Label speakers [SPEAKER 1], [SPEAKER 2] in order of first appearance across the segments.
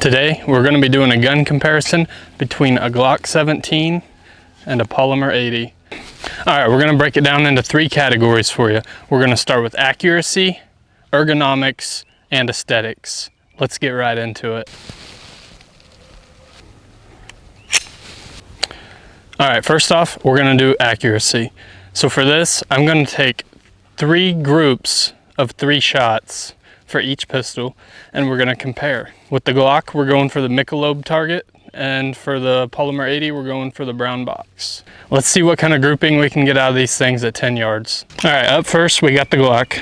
[SPEAKER 1] Today we're going to be doing a gun comparison between a Glock 17 and a Polymer 80. Alright, we're going to break it down into three categories for you. We're going to start with accuracy, ergonomics, and aesthetics. Let's get right into it. Alright, first off, we're going to do accuracy. So for this, I'm going to take 3 groups of 3 shots for each pistol, and we're going to compare. With the Glock, we're going for the Michelob target, and for the Polymer 80, we're going for the brown box. Let's see what kind of grouping we can get out of these things at 10 yards. All right, up first, we got the Glock.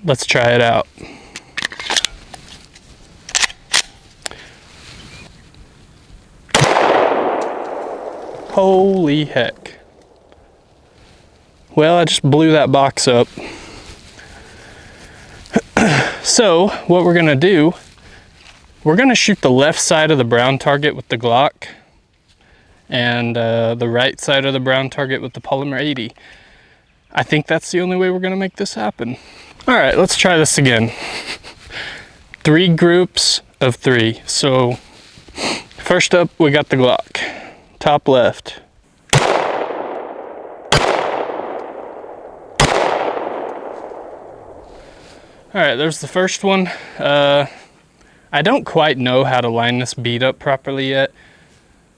[SPEAKER 1] Let's try it out. Holy heck. Well, I just blew that box up. So what we're gonna do, we're gonna shoot the left side of the brown target with the Glock and the right side of the brown target with the Polymer 80. I think that's the only way we're gonna make this happen. All right, let's try this again. 3 groups of 3. So first up, we got the Glock, top left. All right, there's the first one. I don't quite know how to line this bead up properly yet,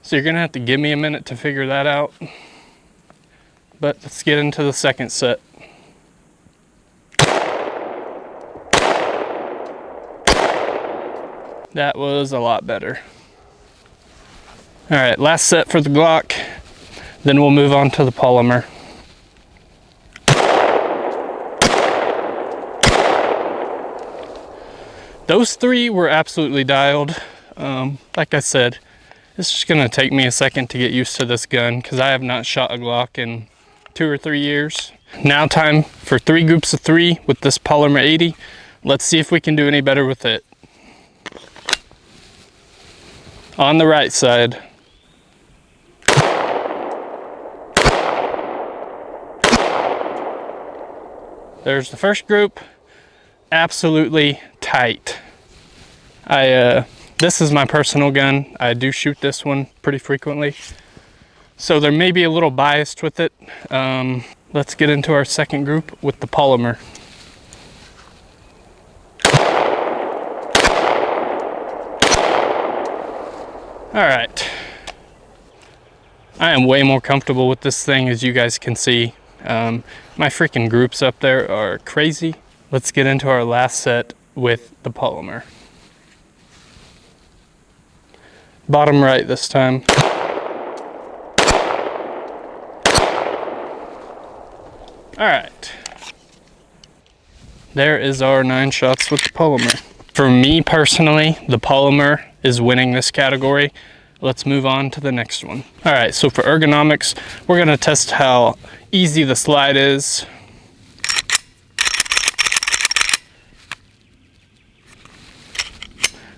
[SPEAKER 1] so you're gonna have to give me a minute to figure that out. But let's get into the second set. That was a lot better. All right, last set for the Glock, then we'll move on to the Polymer. Those 3 were absolutely dialed. Like I said, it's just gonna take me a second to get used to this gun because I have not shot a Glock in 2 or 3 years. Now time for 3 groups of 3 with this Polymer 80. Let's see if we can do any better with it. On the right side. There's the first group. Absolutely tight. This is my personal gun. I do shoot this one pretty frequently, so there may be a little biased with it. Let's get into our second group with the Polymer. All right, I am way more comfortable with this thing, as you guys can see. My freaking groups up there are crazy. Let's get into our last set with the Polymer. Bottom right this time. All right. There is our 9 shots with the Polymer. For me personally, the Polymer is winning this category. Let's move on to the next one. All right, so for ergonomics, we're gonna test how easy the slide is.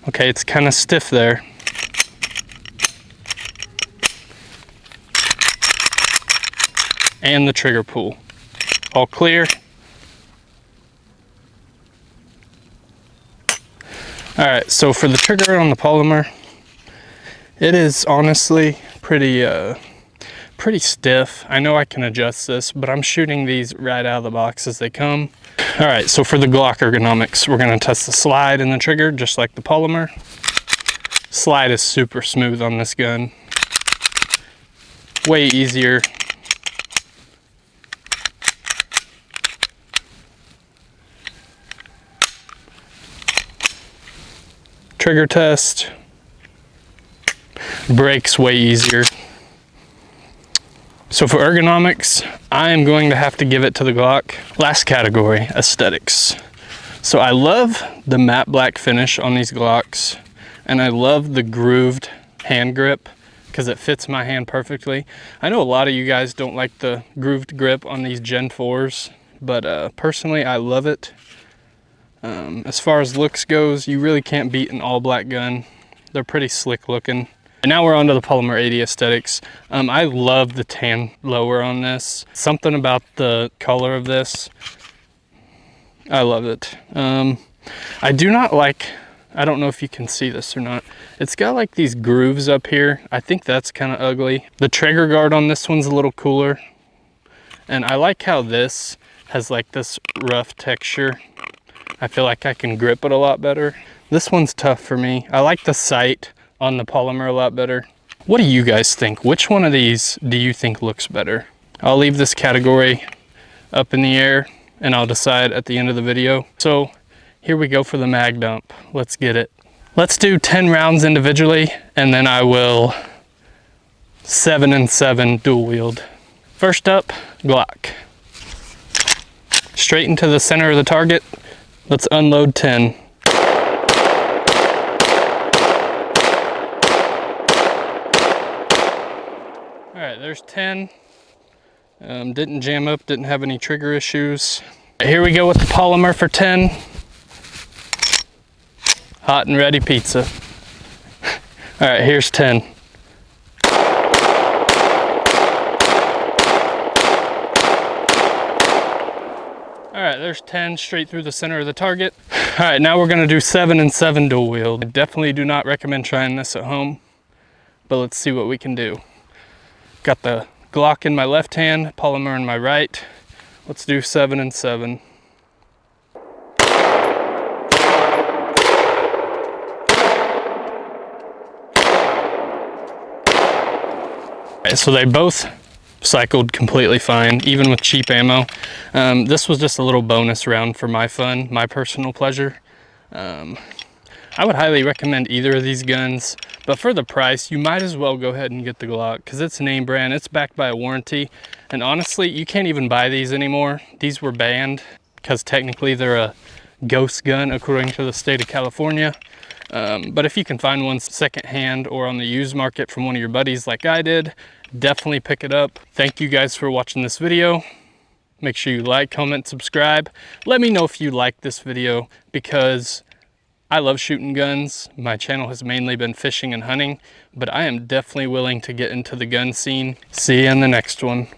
[SPEAKER 1] Okay, it's kind of stiff there. And the trigger pull. All clear. All right, so for the trigger on the Polymer, it is honestly pretty stiff. I know I can adjust this, but I'm shooting these right out of the box as they come. All right, so for the Glock ergonomics, we're gonna test the slide and the trigger just like the Polymer. Slide is super smooth on this gun. Way easier. Trigger test. Brakes way easier. So for ergonomics, I am going to have to give it to the Glock. Last category, aesthetics. So I love the matte black finish on these Glocks, and I love the grooved hand grip because it fits my hand perfectly. I know a lot of you guys don't like the grooved grip on these Gen 4s, but personally I love it. As far as looks goes, you really can't beat an all black gun. They're pretty slick looking. And now we're on to the Polymer 80 aesthetics. I love the tan lower on this. Something about the color of this, I love it. I do not like I don't know if you can see this or not. It's got like these grooves up here. I think that's kind of ugly. The trigger guard on this one's a little cooler. And I like how this has like this rough texture. I feel like I can grip it a lot better. This one's tough for me. I like the sight on the Polymer a lot better. What do you guys think? Which one of these do you think looks better? I'll leave this category up in the air and I'll decide at the end of the video. So here we go for the mag dump. Let's get it. Let's do 10 rounds individually and then I will 7 and 7 dual wield. First up, Glock. Straight into the center of the target. Let's unload 10. All right, there's 10. Didn't jam up, didn't have any trigger issues. Here we go with the Polymer for 10. Hot and ready pizza. All right, here's 10. All right, there's 10 straight through the center of the target. All right, now we're gonna do 7 and 7 dual wield. I definitely do not recommend trying this at home, but let's see what we can do. Got the Glock in my left hand, Polymer in my right. Let's do 7 and 7. So they both cycled completely fine, even with cheap ammo. This was just a little bonus round for my fun, my personal pleasure. I would highly recommend either of these guns, but for the price, you might as well go ahead and get the Glock because it's name brand, it's backed by a warranty, and honestly, you can't even buy these anymore. These were banned because technically they're a ghost gun according to the state of California. But if you can find one secondhand or on the used market from one of your buddies like I did, definitely pick it up. Thank you guys for watching this video. Make sure you like, comment, subscribe. Let me know if you like this video because I love shooting guns. My channel has mainly been fishing and hunting, but I am definitely willing to get into the gun scene. See you in the next one.